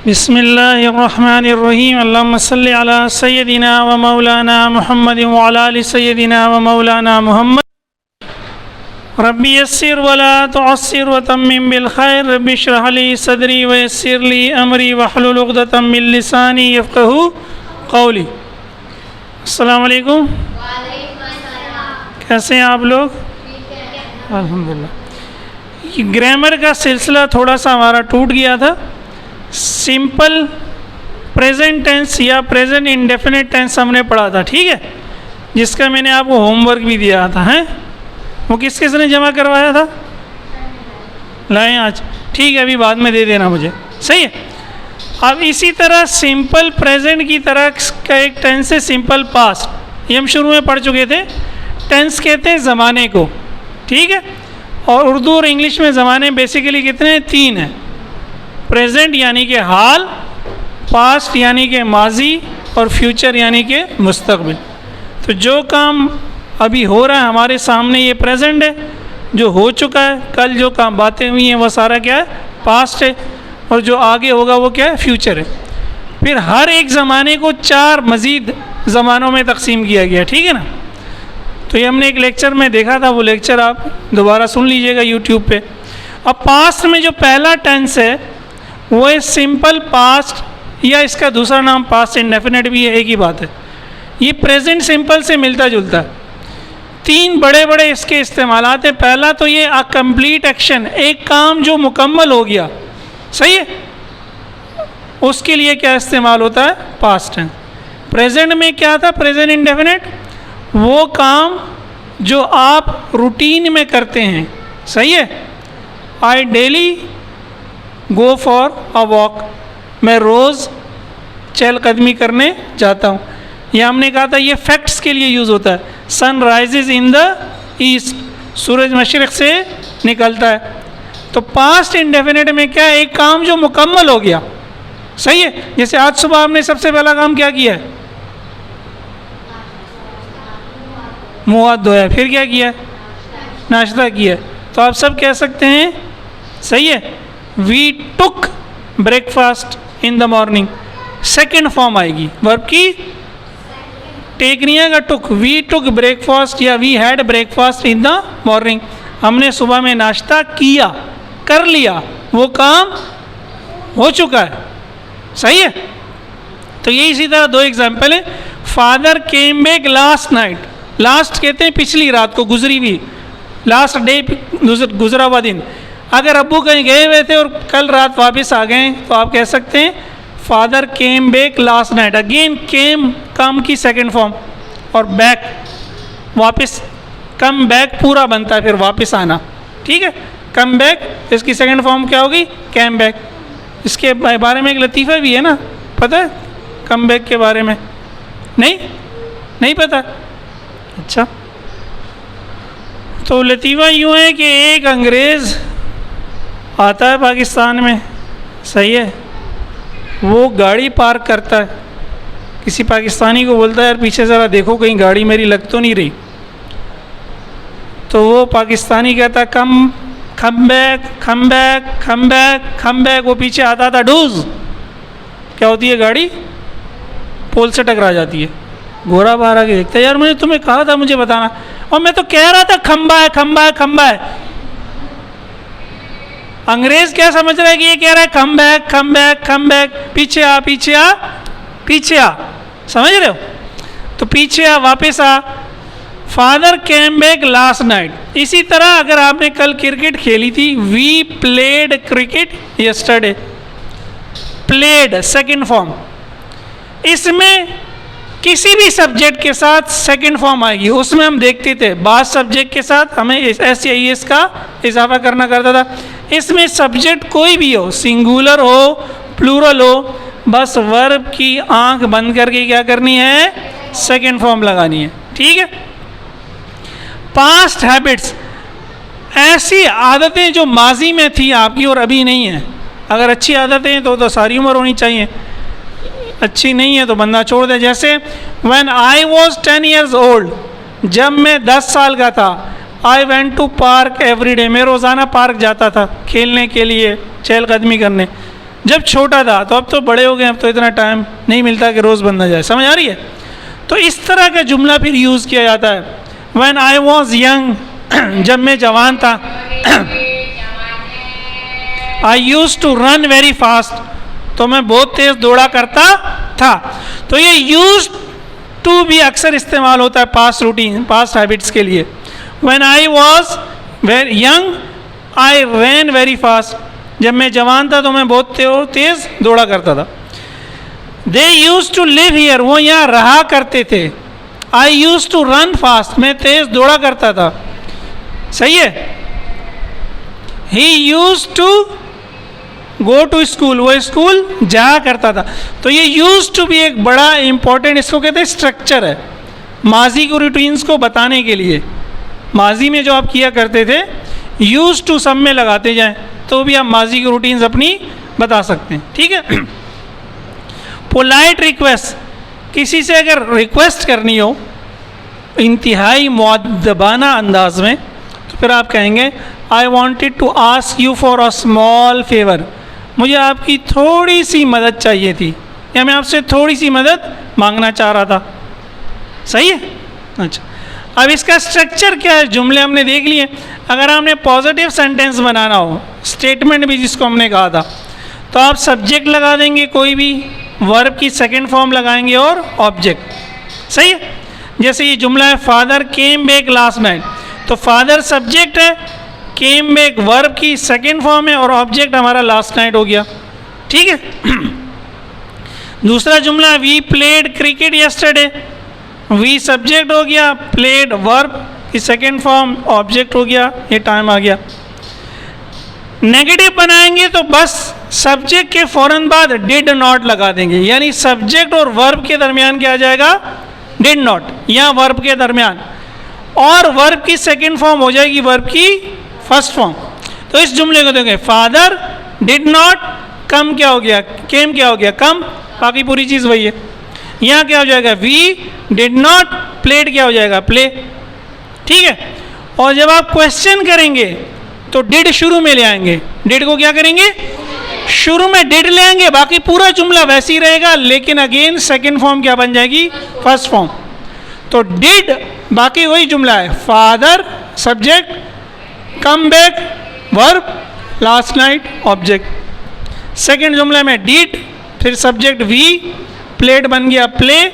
बिस्मिल्लाहिर्रहमानिर्रहीम अल्लाहुम्मा सल्लि अला सय्यदिना व मौलाना मुहम्मद व अला आलि सय्यदिना व मौलाना मुहम्मद रब्बी यस्सिर व ला तुअस्सिर व तम्मिम बिल खैर रब्बी इश्रह ली सदरी व यस्सिर ली अमरी वहलुल उक़दतम मिन लिसानी यफ़क़हू क़ौली। अस्सलामु अलैकुम। कैसे हैं आप लोग? अल्हम्दुलिल्लाह। ग्रामर का सिलसिला थोड़ा सा हमारा टूट गया था। सिंपल प्रेजेंट टेंस या प्रेजेंट इंडेफिनिट टेंस हमने पढ़ा था, ठीक है, जिसका मैंने आपको होमवर्क भी दिया था। हैं वो किसने जमा करवाया था? लाएं आज, ठीक है, अभी बाद में दे देना मुझे, सही है। अब इसी तरह सिंपल प्रेजेंट की तरह का एक टेंस है सिंपल पास्ट, ये हम शुरू में पढ़ चुके थे। टेंस कहते हैं ज़माने को, ठीक है, और उर्दू और इंग्लिश में ज़माने बेसिकली कितने हैं? 3 हैं। प्रेजेंट यानी कि हाल, पास्ट यानी कि माजी, और फ्यूचर यानी कि मुस्तकबिल। तो जो काम अभी हो रहा है हमारे सामने ये प्रेजेंट है, जो हो चुका है, कल जो काम बातें हुई हैं वो सारा क्या है? पास्ट है, और जो आगे होगा वो क्या है? फ्यूचर है। फिर हर एक ज़माने को 4 मज़ीद ज़मानों में तकसीम किया गया, ठीक है ना। तो ये हमने एक लेक्चर में देखा था, वो लेक्चर आप दोबारा सुन लीजिएगा यूट्यूब पे। अब पास्ट में जो पहला टेंस है वो है सिंपल पास्ट, या इसका दूसरा नाम पास्ट इंडेफिनिट भी है, एक ही बात है। ये प्रेजेंट सिंपल से मिलता जुलता है। 3 बड़े बड़े इसके इस्तेमालात हैं। पहला तो ये अ कंप्लीट एक्शन, एक काम जो मुकम्मल हो गया, सही है, उसके लिए क्या इस्तेमाल होता है? Past tense. प्रेजेंट में क्या था? प्रेजेंट इंडेफिनिट, वो काम जो आप रूटीन में करते हैं, सही है। I daily go for a walk, मैं रोज़ चहलकदमी करने जाता हूँ। यह हमने कहा था ये फैक्ट्स के लिए यूज़ होता है। Sun rises in the east, सूरज मशरिक़ से निकलता है। तो पास्ट इंडेफिनिट में क्या है? एक काम जो मुकम्मल हो गया, सही है। जैसे आज सुबह हमने सबसे पहला काम क्या किया है? मुँह हाथ धोया। फिर क्या किया है? नाश्ता किया। तो आप सब कह सकते हैं, सही है, we took breakfast in the morning. Second form आएगी वर्ब की, टेक नहीं आएगा, टुक। वी टुक ब्रेकफास्ट या we had breakfast in the morning. हमने सुबह में नाश्ता किया, कर लिया, वो काम हो चुका है, सही है। तो ये इसी तरह 2 एग्जाम्पल है। Father came back last night, last कहते हैं पिछली रात को, गुजरी हुई, लास्ट डे, गुजरा हुआ दिन। अगर अब्बू कहीं गए हुए थे और कल रात वापस आ गए तो आप कह सकते हैं father came back last night. Again came काम की सेकंड फॉर्म, और बैक वापस, कम बैक पूरा बनता है फिर वापस आना, ठीक है। कम बैक, इसकी सेकंड फॉर्म क्या होगी? Came back. इसके बारे में एक लतीफ़ा भी है ना, पता है कम बैक के बारे में? नहीं पता? अच्छा, तो लतीफ़ा यूँ है कि एक अंग्रेज़ आता है पाकिस्तान में, सही है, वो गाड़ी पार्क करता है, किसी पाकिस्तानी को बोलता है यार पीछे ज़रा देखो कहीं गाड़ी मेरी लग तो नहीं रही। तो वो पाकिस्तानी कहता है कम बैक। वो पीछे आता था, डूज, क्या होती है? गाड़ी पोल से टकरा जाती है। घोड़ा बाहर आके देखता है, यार मैंने तुम्हें कहा था मुझे बताना, और मैं तो कह रहा था खंबा है। अंग्रेज क्या समझ रहा है कि ये कह रहा है कम बैक, पीछे आ, समझ रहे हो? तो पीछे आ, वापस आ। Father came back last night. इसी तरह अगर आपने कल क्रिकेट खेली थी, we played cricket yesterday, played second form. इसमें किसी भी सब्जेक्ट के साथ सेकंड फॉर्म आएगी। उसमें हम देखते थे बाद सब्जेक्ट के साथ हमें एस का इजाफा करना करता था। इसमें सब्जेक्ट कोई भी हो, सिंगुलर हो, प्लूरल हो, बस वर्ब की आंख बंद करके क्या करनी है? सेकंड फॉर्म लगानी है, ठीक है। पास्ट हैबिट्स, ऐसी आदतें जो माजी में थी आपकी और अभी नहीं है। अगर अच्छी आदतें हैं तो सारी उम्र होनी चाहिए, अच्छी नहीं है तो बंदा छोड़ दे। जैसे when I was 10 years old, जब मैं 10 साल का था, I went to park every day, मैं रोज़ाना पार्क जाता था खेलने के लिए, चहलकदमी करने। जब छोटा था, तो अब तो बड़े हो गए, अब तो इतना टाइम नहीं मिलता कि रोज़ बनना जाए। समझ आ रही है? तो इस तरह का जुमला फिर यूज़ किया जाता है। व्हेन आई वॉज यंग, जब मैं जवान था, I use to run very fast, तो मैं बहुत तेज दौड़ा करता था। तो ये यूज टू भी अक्सर इस्तेमाल होता है पास्ट रूटीन, पास्ट हैबिट्स के लिए। When I was very young I rain very fast, जब मैं जवान था तो मैं बहुत तेज दौड़ा करता था। They use to live here, वो यहाँ रहा करते थे। I use to run fast, मैं तेज दौड़ा करता था। सही है? He use to go to school, वो स्कूल जाया करता था। तो ये यूज टू भी एक बड़ा इंपॉर्टेंट, इसको कहते हैं स्ट्रक्चर है, माजी की रूटीन्स को बताने के लिए। माजी में जो आप किया करते थे, यूज टू सब में लगाते जाएं तो भी आप माजी की रूटीन्स अपनी बता सकते हैं। ठीक है? पोलाइट रिक्वेस्ट, किसी से अगर रिक्वेस्ट करनी हो इंतहाई मुअद्दबाना अंदाज में, तो फिर आप कहेंगे I wanted to ask you for a small favour, मुझे आपकी थोड़ी सी मदद चाहिए थी, या मैं आपसे थोड़ी सी मदद मांगना चाह रहा था। सही है? अच्छा, अब इसका स्ट्रक्चर क्या है? जुमले हमने देख लिए। अगर हमने पॉजिटिव सेंटेंस बनाना हो, स्टेटमेंट भी जिसको हमने कहा था, तो आप सब्जेक्ट लगा देंगे कोई भी, वर्ब की सेकंड फॉर्म लगाएंगे और ऑब्जेक्ट। सही है? जैसे ये जुमला है father came back last night, तो फादर सब्जेक्ट है, केम बैक वर्ब की सेकंड फॉर्म है और ऑब्जेक्ट हमारा लास्ट नाइट हो गया। ठीक है? दूसरा जुमला we played cricket yesterday, we subject हो गया, प्लेड वर्ब की सेकेंड फॉर्म, ऑब्जेक्ट हो गया, ये टाइम आ गया। नेगेटिव बनाएंगे तो बस सब्जेक्ट के फौरन बाद डिड नॉट लगा देंगे, यानी सब्जेक्ट और वर्ब के दरमियान क्या आ जाएगा? डिड नॉट, या वर्ब के दरमियान, और वर्ब की सेकेंड फॉर्म हो जाएगी वर्ब की फर्स्ट फॉर्म। तो इस जुमले को देखें, फादर डिड नॉट कम, क्या हो गया? केम क्या हो गया? कम, बाकी पूरी चीज़ वही है। यहाँ क्या हो जाएगा? वी डिड नॉट प्लेड, क्या हो जाएगा? प्ले। ठीक है? और जब आप क्वेश्चन करेंगे तो डिड शुरू में ले आएंगे, डिड को क्या करेंगे? शुरू में डिड ले आएंगे, बाकी पूरा जुमला वैसे ही रहेगा, लेकिन अगेन सेकंड फॉर्म क्या बन जाएगी? First form. तो डिड बाकी वही जुमला है, father subject, come back verb, last night object. Second जुमले में डिड, फिर सब्जेक्ट वी, प्लेड बन गया प्ले,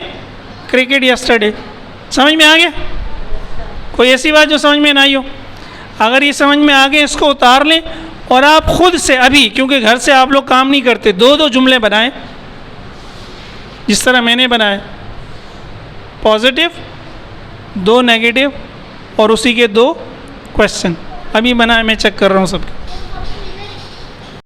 क्रिकेट यस्टरडे। समझ में आ गया? कोई ऐसी बात जो समझ में ना आई हो? अगर ये समझ में आ गए, इसको उतार लें और आप खुद से अभी, क्योंकि घर से आप लोग काम नहीं करते, दो दो जुमले बनाएं जिस तरह मैंने बनाए, पॉजिटिव, दो नेगेटिव और उसी के दो क्वेश्चन। अभी बनाए, मैं चेक कर रहा हूँ सबके।